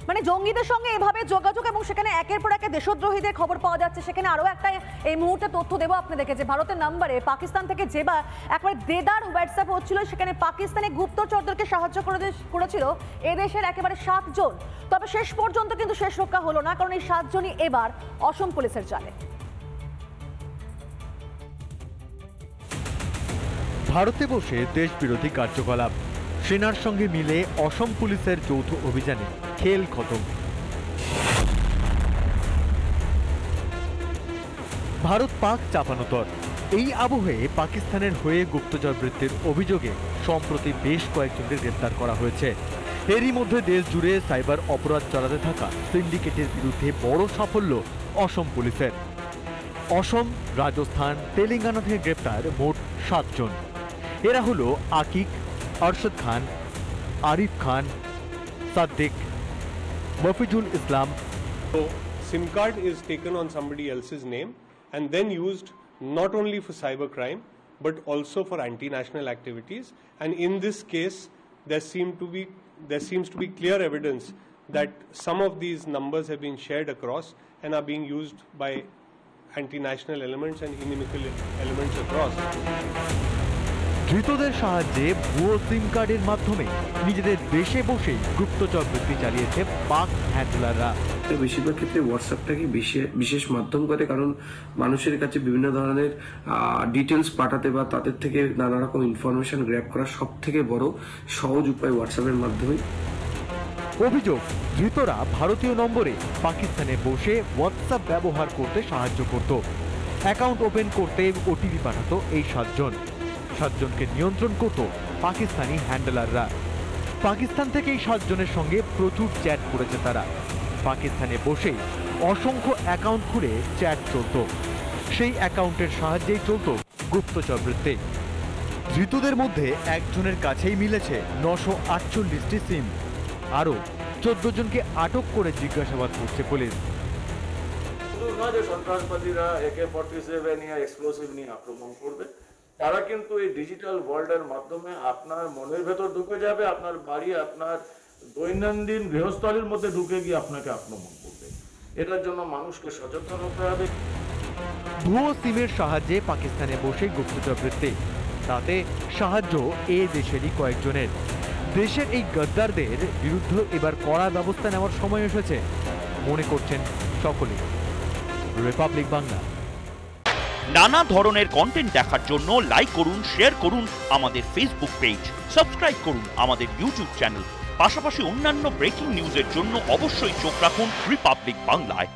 মানে জঙ্গিদের সঙ্গে এভাবে যোগাযোগ এবং সেখানে একের পর এক দেশদ্রোহীদের খবর পাওয়া যাচ্ছে। সেখানে আরো একটা এই মুহূর্তে তথ্য দেবো আপনাদেরকে যে ভারতের নম্বরে পাকিস্তান থেকে যেবার একবার দেদার হোয়াটসঅ্যাপ হচ্ছিল, সেখানে পাকিস্তানে গুপ্তচরদেরকে সাহায্য করেছিল এদেশের একেবারে 7 জন। তবে শেষ পর্যন্ত কিন্তু শেষ রক্ষা হলো না, কারণ এই 7 জনই এবার অসম পুলিশের জালে। ভারতে বসে দেশ বিরোধী কার্যকলাপ, সেনার সঙ্গে মিলে অসম পুলিশের যৌথ অভিযানে খেল খতম। ভারত পাক চাপানোতর। এই আবহে পাকিস্তানের হয়ে গুপ্তচর বৃত্তির অভিযোগে সম্প্রতি বেশ কয়েকজনকে গ্রেপ্তার করা হয়েছে। এরই মধ্যে দেশ জুড়ে সাইবার অপরাধ চালাতে থাকা সিন্ডিকেটের বিরুদ্ধে বড় সাফল্য অসম পুলিশের। অসম, রাজস্থান, তেলেঙ্গানা থেকে গ্রেপ্তার মোট 7 জন। এরা হলো আকিক, আরশদ খান, আরিফ খান, সাদ্দিক, মফিজুল ইসলাম। So, SIM card is taken on somebody else's name and then used not only for cybercrime but also for anti-national activities. And in this case, there seems to be clear evidence that some of these numbers have been shared across and are being used by anti-national elements and inimical elements across. ধৃতদের সাহায্যে ভুয়ো সিম কার্ডের মাধ্যমে নিজেদের দেশে বসেই গুপ্তচর বৃত্তি চালিয়েছে পাক হ্যান্ডলাররা। বেশিরভাগ ক্ষেত্রে হোয়াটসঅ্যাপটাকে বিশেষ মাধ্যম করে, কারণ মানুষের কাছে বিভিন্ন ধরনের ডিটেলস পাঠাতে বা তাদের থেকে নানা রকম ইনফরমেশন গ্র্যাব করা সব থেকে বড় সহজ উপায় হোয়াটসঅ্যাপের মাধ্যমে। অভিযোগ, ধৃতরা ভারতীয় নম্বরে পাকিস্তানে বসে হোয়াটসঅ্যাপ ব্যবহার করতে সাহায্য করত। অ্যাকাউন্ট ওপেন করতে ওটিপি পাঠাতো এই 7 জন। 7 জনকে নিয়ন্ত্রণ করত পাকিস্তানি হ্যান্ডলাররা। পাকিস্তান থেকে এই 7 জনের সঙ্গে প্রচুর চ্যাট করেছে তারা। পাকিস্তানে বসেই অসংখ্য অ্যাকাউন্ট খুলে চ্যাট চলত। সেই অ্যাকাউন্টের সাহায্যেই চলত গুপ্তচর বৃত্তি। ধৃতদের মধ্যে একজনের কাছেই মিলেছে 948টি সিম। আরও 14 জনকে আটক করে জিজ্ঞাসাবাদ করছে পুলিশ। সন্ত্রাসবাদীরা AK-47 या এক্সপ্লোসিভ নিয়ে আক্রমণ করবে, তারা কিন্তু এই ডিজিটাল ওয়ার্ল্ডের মাধ্যমে আপনার মনের ভেতর ঢুকে যাবে, আপনার বাড়ি, আপনার দৈনন্দিন গৃহস্থলীর মধ্যে ঢুকে গিয়ে আপনাকে আক্রমণ করবে। এটার জন্য মানুষকে সচেতন হতে হবে। ভুয়ো সিমের সাহায্যে পাকিস্তানে বসে গুপ্তচর বৃত্তি, তাতে সাহায্য এ দেশেরই কয়েকজনের। দেশের এই গদ্দারদের বিরুদ্ধে এবার কড়া ব্যবস্থা নেওয়ার সময় এসেছে মনে করছেন সকলে। রিপাবলিক বাংলা। নানা ধরনের কন্টেন্ট দেখার জন্য লাইক করুন, শেয়ার করুন আমাদের ফেসবুক পেজ, সাবস্ক্রাইব করুন আমাদের ইউটিউব চ্যানেল। পাশাপাশি অন্যান্য ব্রেকিং নিউজের জন্য অবশ্যই চোখ রাখুন রিপাবলিক বাংলায়।